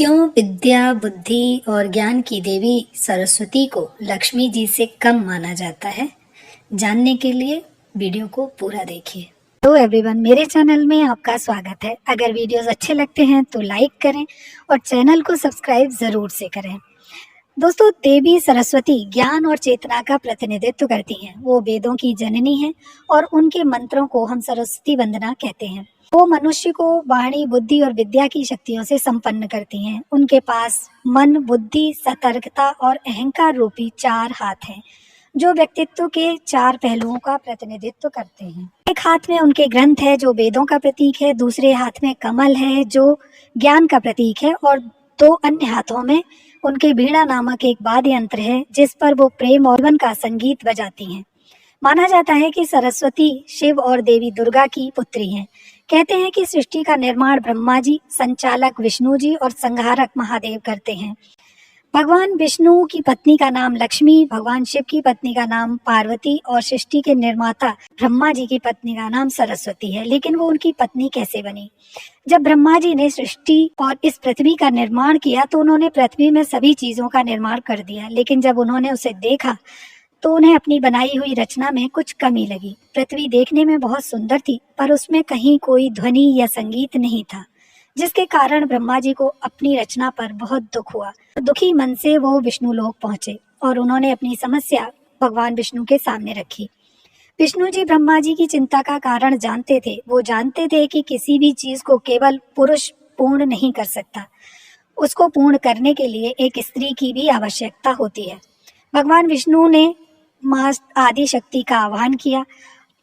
क्यों विद्या, बुद्धि और ज्ञान की देवी सरस्वती को लक्ष्मी जी से कम माना जाता है? जानने के लिए वीडियो को पूरा देखिए। हेलो एवरीवन, मेरे चैनल में आपका स्वागत है। अगर वीडियोस अच्छे लगते हैं तो लाइक करें और चैनल को सब्सक्राइब जरूर से करें। दोस्तों, देवी सरस्वती ज्ञान और चेतना का प्रतिनिधित्व करती हैं। वो वेदों की जननी हैं और उनके मंत्रों को हम सरस्वती वंदना कहते हैं। वो मनुष्य को वाणी, बुद्धि और विद्या की शक्तियों से संपन्न करती हैं। उनके पास मन, बुद्धि, सतर्कता और अहंकार रूपी 4 हाथ हैं, जो व्यक्तित्व के 4 पहलुओं का प्रतिनिधित्व करते हैं। एक हाथ में उनके ग्रंथ है जो वेदों का प्रतीक है, दूसरे हाथ में कमल है जो ज्ञान का प्रतीक है और 2 अन्य हाथों में उनके वीणा नामक एक वाद्य यंत्र है जिस पर वो प्रेम और जीवन का संगीत बजाती हैं। माना जाता है कि सरस्वती शिव और देवी दुर्गा की पुत्री हैं। कहते हैं कि सृष्टि का निर्माण ब्रह्मा जी, संचालक विष्णु जी और संहारक महादेव करते हैं। भगवान विष्णु की पत्नी का नाम लक्ष्मी, भगवान शिव की पत्नी का नाम पार्वती और सृष्टि के निर्माता ब्रह्मा जी की पत्नी का नाम सरस्वती है। लेकिन वो उनकी पत्नी कैसे बनी? जब ब्रह्मा जी ने सृष्टि और इस पृथ्वी का निर्माण किया तो उन्होंने पृथ्वी में सभी चीजों का निर्माण कर दिया, लेकिन जब उन्होंने उसे देखा तो उन्हें अपनी बनाई हुई रचना में कुछ कमी लगी। पृथ्वी देखने में बहुत सुंदर थी, पर उसमें कहीं कोई ध्वनि या संगीत नहीं था, जिसके कारण ब्रह्मा जी को अपनी रचना पर बहुत दुख हुआ। दुखी मन से वो विष्णु लोक पहुंचे और उन्होंने अपनी समस्या भगवान विष्णु के सामने रखी। विष्णु जी ब्रह्मा जी की चिंता का कारण जानते थे। वो जानते थे कि किसी भी चीज को केवल पुरुष पूर्ण नहीं कर सकता, उसको पूर्ण करने के लिए एक स्त्री की भी आवश्यकता होती है। भगवान विष्णु ने माँ आदि शक्ति का आह्वान किया।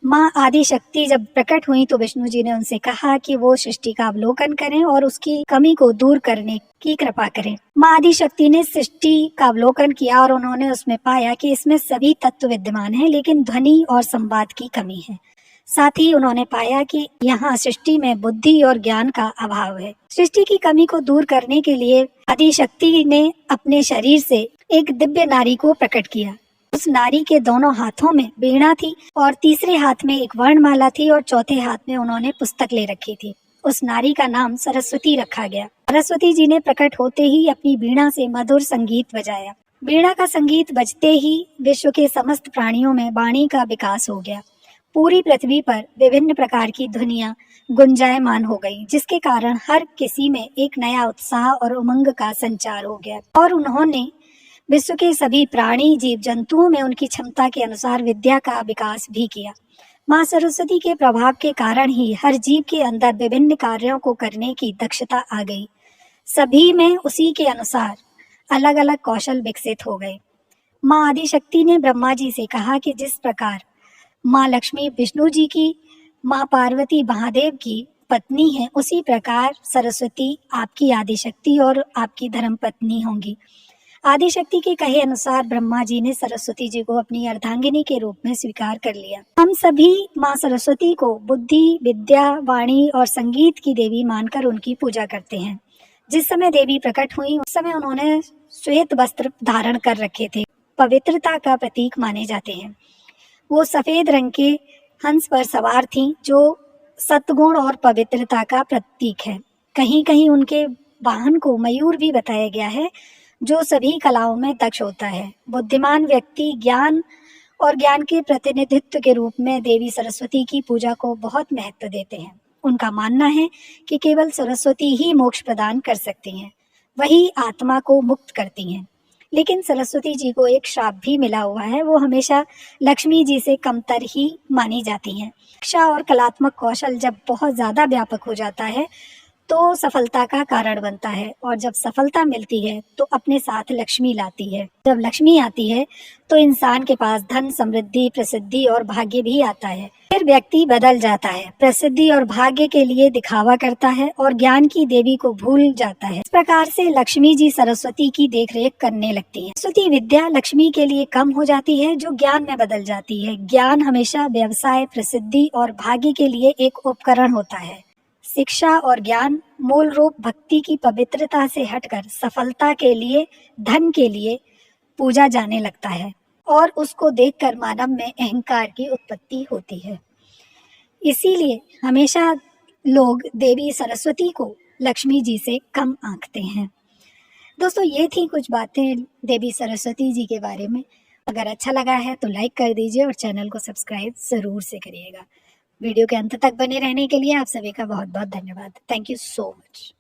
माँ आदि शक्ति जब प्रकट हुई तो विष्णु जी ने उनसे कहा कि वो सृष्टि का अवलोकन करें और उसकी कमी को दूर करने की कृपा करें। माँ आदि शक्ति ने सृष्टि का अवलोकन किया और उन्होंने उसमें पाया कि इसमें सभी तत्व विद्यमान हैं, लेकिन ध्वनि और संवाद की कमी है। साथ ही उन्होंने पाया कि यहाँ सृष्टि में बुद्धि और ज्ञान का अभाव है। सृष्टि की कमी को दूर करने के लिए आदि शक्ति ने अपने शरीर से एक दिव्य नारी को प्रकट किया। उस नारी के दोनों हाथों में वीणा थी और तीसरे हाथ में एक वर्णमाला थी और चौथे हाथ में उन्होंने पुस्तक ले रखी थी। उस नारी का नाम सरस्वती रखा गया। सरस्वती जी ने प्रकट होते ही अपनी वीणा से मधुर संगीत बजाया। वीणा का संगीत बजते ही विश्व के समस्त प्राणियों में वाणी का विकास हो गया। पूरी पृथ्वी पर विभिन्न प्रकार की ध्वनियां गुंजायमान हो गई, जिसके कारण हर किसी में एक नया उत्साह और उमंग का संचार हो गया और उन्होंने विश्व के सभी प्राणी, जीव जंतुओं में उनकी क्षमता के अनुसार विद्या का विकास भी किया। माँ सरस्वती के प्रभाव के कारण ही हर जीव के अंदर विभिन्न कार्यों को करने की दक्षता आ गई। सभी में उसी के अनुसार अलग अलग कौशल विकसित हो गए। माँ आदिशक्ति ने ब्रह्मा जी से कहा कि जिस प्रकार माँ लक्ष्मी विष्णु जी की, माँ पार्वती महादेव की पत्नी है, उसी प्रकार सरस्वती आपकी आदिशक्ति और आपकी धर्म पत्नी होंगी। आदिशक्ति के कहे अनुसार ब्रह्मा जी ने सरस्वती जी को अपनी अर्धांगिनी के रूप में स्वीकार कर लिया। हम सभी माँ सरस्वती को बुद्धि, विद्या, वाणी और संगीत की देवी मानकर उनकी पूजा करते हैं। जिस समय देवी प्रकट हुई उस समय उन्होंने श्वेत वस्त्र धारण कर रखे थे, पवित्रता का प्रतीक माने जाते हैं। वो सफेद रंग के हंस पर सवार थीं, जो सत्गुण और पवित्रता का प्रतीक है। कहीं कहीं उनके वाहन को मयूर भी बताया गया है, जो सभी कलाओं में दक्ष होता है। बुद्धिमान व्यक्ति ज्ञान और ज्ञान के प्रतिनिधित्व के रूप में देवी सरस्वती की पूजा को बहुत महत्व देते हैं। उनका मानना है कि केवल सरस्वती ही मोक्ष प्रदान कर सकती हैं, वही आत्मा को मुक्त करती हैं। लेकिन सरस्वती जी को एक श्राप भी मिला हुआ है। वो हमेशा लक्ष्मी जी से कमतर ही मानी जाती हैं। शिक्षा और कलात्मक कौशल जब बहुत ज्यादा व्यापक हो जाता है तो सफलता का कारण बनता है, और जब सफलता मिलती है तो अपने साथ लक्ष्मी लाती है। जब लक्ष्मी आती है तो इंसान के पास धन, समृद्धि, प्रसिद्धि और भाग्य भी आता है। फिर व्यक्ति बदल जाता है, प्रसिद्धि और भाग्य के लिए दिखावा करता है और ज्ञान की देवी को भूल जाता है। इस प्रकार से लक्ष्मी जी सरस्वती की देखरेख करने लगती है। सरस्वती विद्या लक्ष्मी के लिए कम हो जाती है, जो ज्ञान में बदल जाती है। ज्ञान हमेशा व्यवसाय, प्रसिद्धि और भाग्य के लिए एक उपकरण होता है। शिक्षा और ज्ञान मूल रूप भक्ति की पवित्रता से हटकर सफलता के लिए, धन के लिए पूजा जाने लगता है और उसको देखकर मानव में अहंकार की उत्पत्ति होती है। इसीलिए हमेशा लोग देवी सरस्वती को लक्ष्मी जी से कम आंकते हैं। दोस्तों ये थी कुछ बातें देवी सरस्वती जी के बारे में। अगर अच्छा लगा है तो लाइक कर दीजिए और चैनल को सब्सक्राइब ज़रूर से करिएगा। वीडियो के अंत तक बने रहने के लिए आप सभी का बहुत बहुत धन्यवाद। Thank you so much.